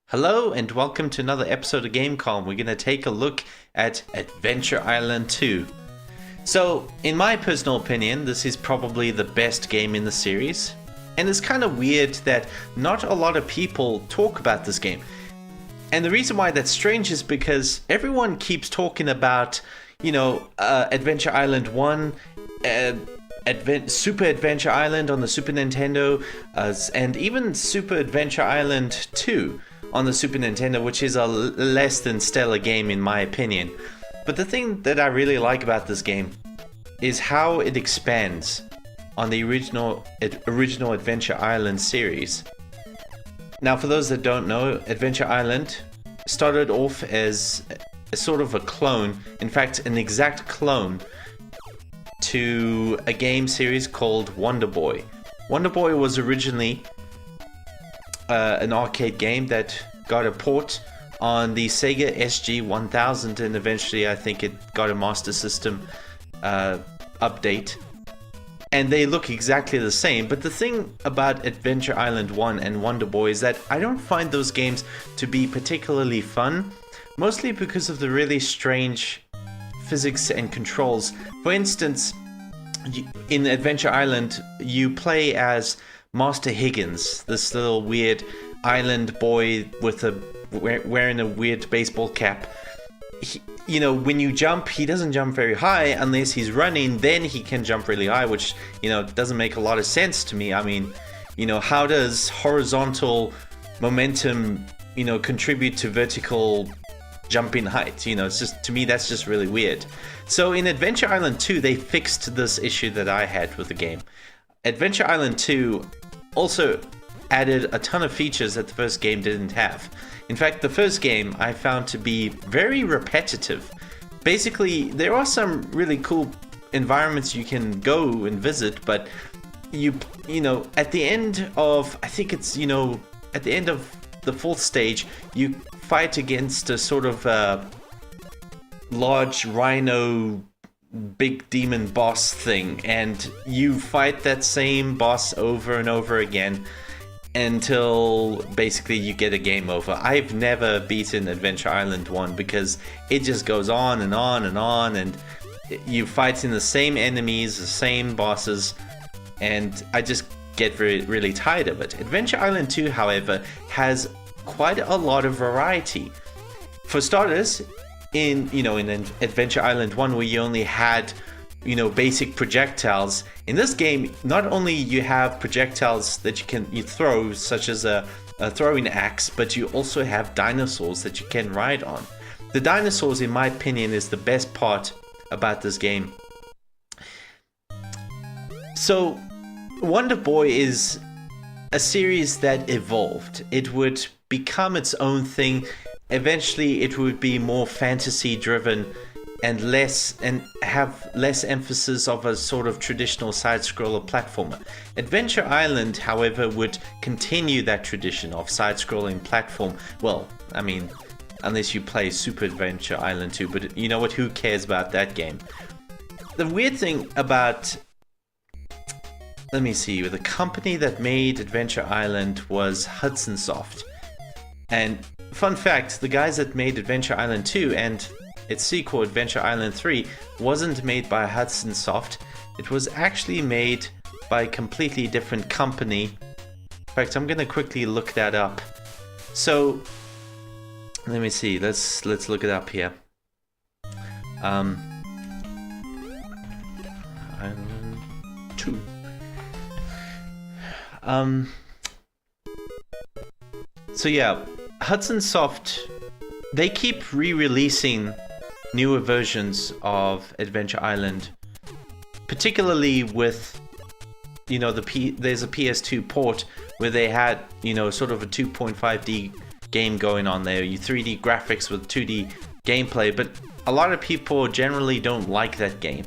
Hello and welcome to another episode of Game Calm. We're going to take a look at Adventure Island 2. So, in my personal opinion, this is probably the best game in the series. And it's kind of weird that not a lot of people talk about this game. And the reason why that's strange is because everyone keeps talking about, Adventure Island 1, Super Adventure Island on the Super Nintendo, and even Super Adventure Island 2 on the Super Nintendo, which is a less than stellar game in my opinion. But the thing that I really like about this game is how it expands on the original Adventure Island series. Now, for those that don't know, Adventure Island started off as a sort of a clone, in fact an exact clone, to a game series called Wonder Boy. Wonder Boy was originally an arcade game that got a port on the Sega SG-1000, and eventually I think it got a Master System update. And they look exactly the same, but the thing about Adventure Island 1 and Wonder Boy is that I don't find those games to be particularly fun, mostly because of the really strange physics and controls. For instance, in Adventure Island, you play as Master Higgins, this little weird island boy with wearing a weird baseball cap. When you jump, he doesn't jump very high unless he's running. Then he can jump really high, which doesn't make a lot of sense to me. I mean, how does horizontal momentum contribute to vertical jumping height? It's just, to me, that's just really weird. So in Adventure Island 2, they fixed this issue that I had with the game. Adventure Island 2 also added a ton of features that the first game didn't have. In fact, the first game I found to be very repetitive. Basically, there are some really cool environments you can go and visit, but at the end of, I think it's, at the end of the fourth stage, you fight against a sort of large rhino big demon boss thing, and you fight that same boss over and over again until basically you get a game over. I've never beaten Adventure Island 1 because it just goes on and on and on, and you fight in the same enemies, the same bosses, and I just get really tired of it. Adventure Island 2, however, has quite a lot of variety. For starters, in Adventure Island 1, where you only had basic projectiles, in this game not only you have projectiles that you throw, such as a throwing axe, but you also have dinosaurs that you can ride on. The dinosaurs, in my opinion, is the best part about this game. So Wonder Boy is a series that evolved. It would become its own thing. Eventually it would be more fantasy driven and have less emphasis of a sort of traditional side-scroller platformer. Adventure Island, however, would continue that tradition of side-scrolling platform. Well, I mean, unless you play Super Adventure Island 2, but you know what, who cares about that game? The weird thing about, let me see, the company that made Adventure Island was Hudson Soft. And fun fact, the guys that made Adventure Island 2 and its sequel, Adventure Island 3, wasn't made by Hudson Soft. It was actually made by a completely different company. In fact, I'm gonna quickly look that up. So, let me see. Let's look it up here. Island 2. So yeah, Hudson Soft, they keep re-releasing newer versions of Adventure Island, particularly with, there's a PS2 port where they had, sort of a 2.5D game going on there, 3D graphics with 2D gameplay, but a lot of people generally don't like that game.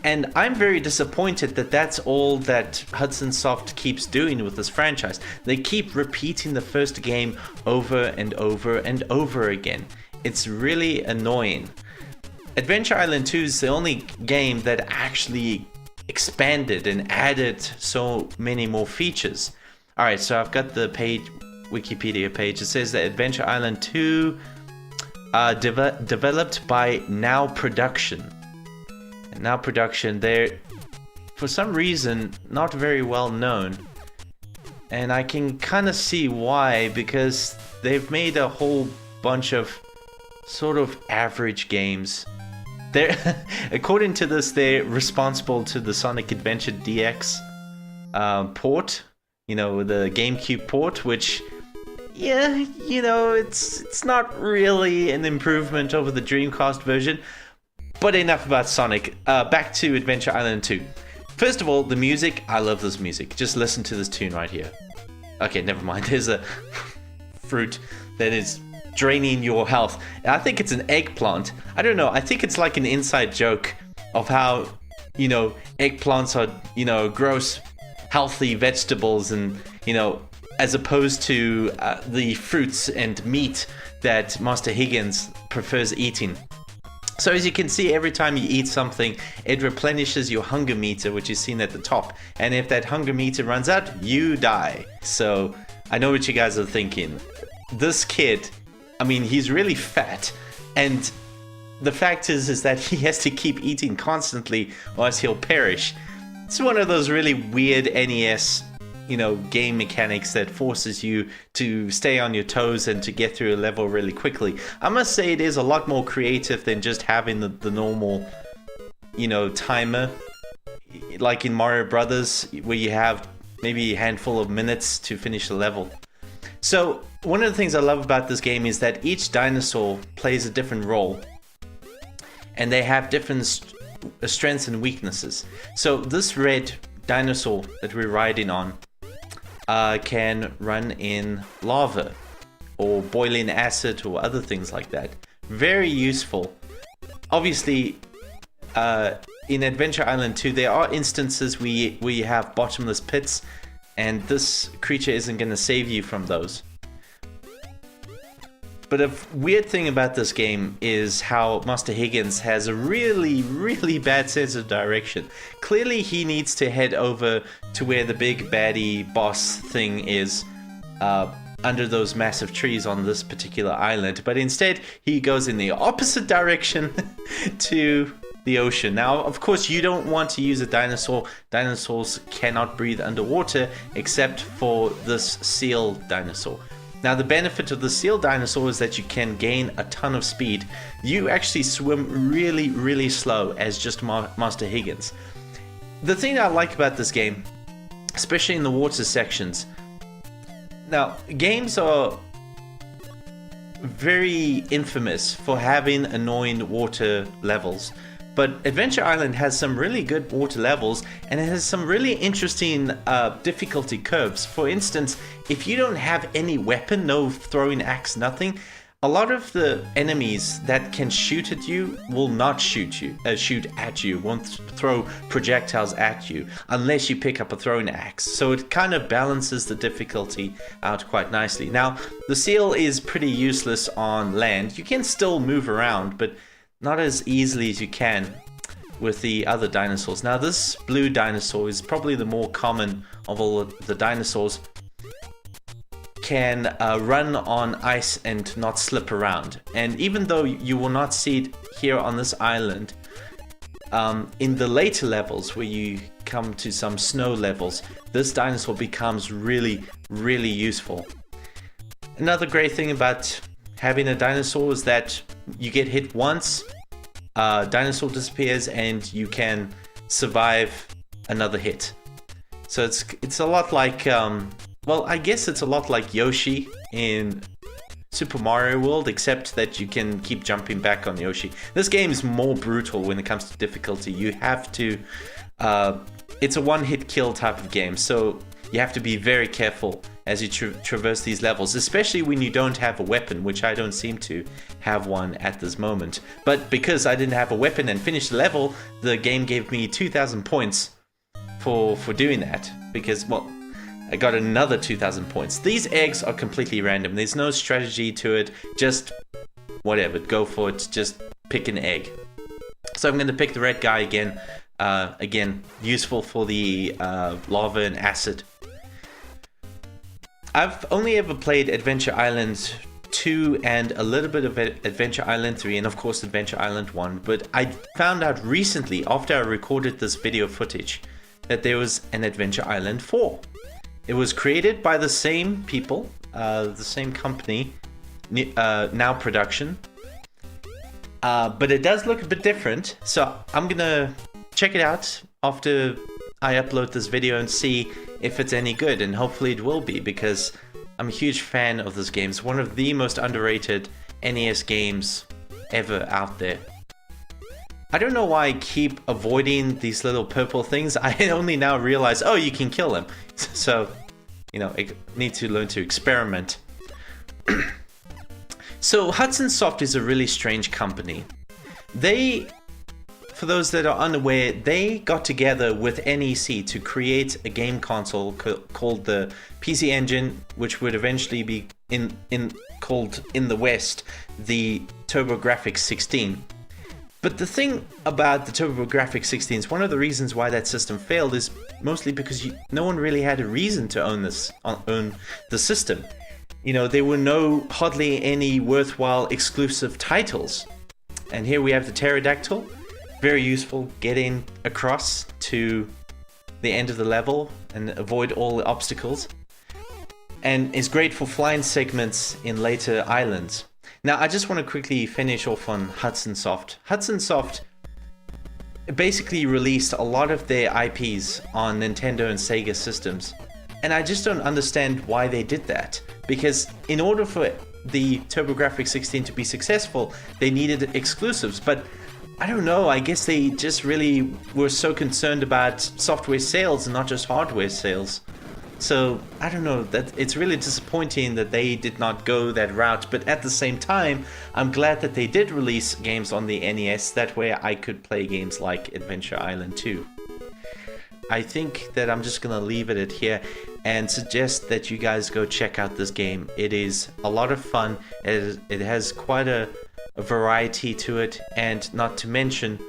And I'm very disappointed that that's all that Hudson Soft keeps doing with this franchise. They keep repeating the first game over and over and over again. It's really annoying. Adventure Island 2 is the only game that actually expanded and added so many more features. Alright, so I've got the page Wikipedia page. It says that Adventure Island 2 developed by Now Production. And Now Production, they're for some reason not very well known. And I can kind of see why, because they've made a whole bunch of sort of average games. They're, according to this, they're responsible to the Sonic Adventure DX port, you know, the GameCube port, which, yeah, you know, it's not really an improvement over the Dreamcast version. But enough about Sonic. Back to Adventure Island 2. First of all, the music. I love this music. Just listen to this tune right here. Okay, never mind. There's a fruit that is draining your health. I think it's an eggplant. I don't know. I think it's like an inside joke of how, you know, eggplants are, you know, gross, healthy vegetables, and, you know, as opposed to the fruits and meat that Master Higgins prefers eating. So as you can see, every time you eat something, it replenishes your hunger meter, which is seen at the top. And if that hunger meter runs out, you die. So I know what you guys are thinking. This kid, I mean, he's really fat. And the fact is that he has to keep eating constantly or else he'll perish. It's one of those really weird NES, you know, game mechanics that forces you to stay on your toes and to get through a level really quickly. I must say it is a lot more creative than just having the normal, you know, timer, like in Mario Brothers, where you have maybe a handful of minutes to finish the level. So one of the things I love about this game is that each dinosaur plays a different role, and they have different strengths and weaknesses. So this red dinosaur that we're riding on can run in lava or boiling acid or other things like that. Very useful. Obviously, in Adventure Island 2, there are instances where you have bottomless pits, and this creature isn't going to save you from those. But a weird thing about this game is how Master Higgins has a really, really bad sense of direction. Clearly he needs to head over to where the big baddie boss thing is, under those massive trees on this particular island. But instead he goes in the opposite direction to the ocean. Now, of course, you don't want to use a dinosaur. Dinosaurs cannot breathe underwater except for this seal dinosaur. Now, the benefit of the seal dinosaur is that you can gain a ton of speed. You actually swim really, really slow as just Master Higgins. The thing I like about this game, especially in the water sections, now, games are very infamous for having annoying water levels. But Adventure Island has some really good water levels, and it has some really interesting difficulty curves. For instance, if you don't have any weapon, no throwing axe, nothing, a lot of the enemies that can shoot at you will not shoot at you, won't throw projectiles at you, unless you pick up a throwing axe. So it kind of balances the difficulty out quite nicely. Now, the seal is pretty useless on land. You can still move around, but not as easily as you can with the other dinosaurs. Now, this blue dinosaur is probably the more common of all of the dinosaurs. Can run on ice and not slip around. And even though you will not see it here on this island, in the later levels where you come to some snow levels, this dinosaur becomes really, really useful. Another great thing about having a dinosaur is that you get hit once, dinosaur disappears, and you can survive another hit. So it's a lot like, well, I guess it's a lot like Yoshi in Super Mario World, except that you can keep jumping back on Yoshi. This game is more brutal when it comes to difficulty. You have to, it's a one-hit kill type of game, so you have to be very careful as you traverse these levels, especially when you don't have a weapon, which I don't seem to have one at this moment. But because I didn't have a weapon and finished the level, the game gave me 2,000 points for doing that, because, well, I got another 2,000 points. These eggs are completely random. There's no strategy to it. Just whatever, go for it. Just pick an egg. So I'm going to pick the red guy again. Again, useful for the lava and acid. I've only ever played Adventure Island 2 and a little bit of Adventure Island 3 and of course Adventure Island 1, but I found out recently after I recorded this video footage that there was an Adventure Island 4. It was created by the same people, the same company, Now Production, but it does look a bit different, so I'm gonna check it out after I upload this video and see if it's any good, and hopefully it will be, because I'm a huge fan of this game. It's one of the most underrated NES games ever out there. I don't know why I keep avoiding these little purple things. I only now realize, oh, you can kill them. So, you know, I need to learn to experiment. So Hudson Soft is a really strange company. They, for those that are unaware, they got together with NEC to create a game console called the PC Engine, which would eventually be called in the West the TurboGrafx 16. But the thing about the TurboGrafx 16 is one of the reasons why that system failed is mostly because no one really had a reason to own the system. You know, there were hardly any worthwhile exclusive titles. And here we have the pterodactyl, very useful, getting across to the end of the level and avoid all the obstacles, and is great for flying segments in later islands. Now, I just want to quickly finish off on Hudson Soft. Hudson Soft basically released a lot of their IPs on Nintendo and Sega systems. And I just don't understand why they did that. Because in order for the TurboGrafx 16 to be successful, they needed exclusives. But I don't know, I guess they just really were so concerned about software sales and not just hardware sales. So, I don't know, it's really disappointing that they did not go that route, but at the same time, I'm glad that they did release games on the NES, that way I could play games like Adventure Island 2. I think that I'm just gonna leave it at here and suggest that you guys go check out this game. It is a lot of fun, it has quite a variety to it, and not to mention,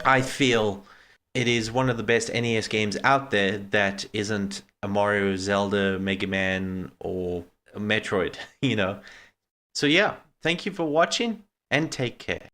I feel it is one of the best NES games out there that isn't a Mario, Zelda, Mega Man, or a Metroid, you know. So yeah, thank you for watching, and take care.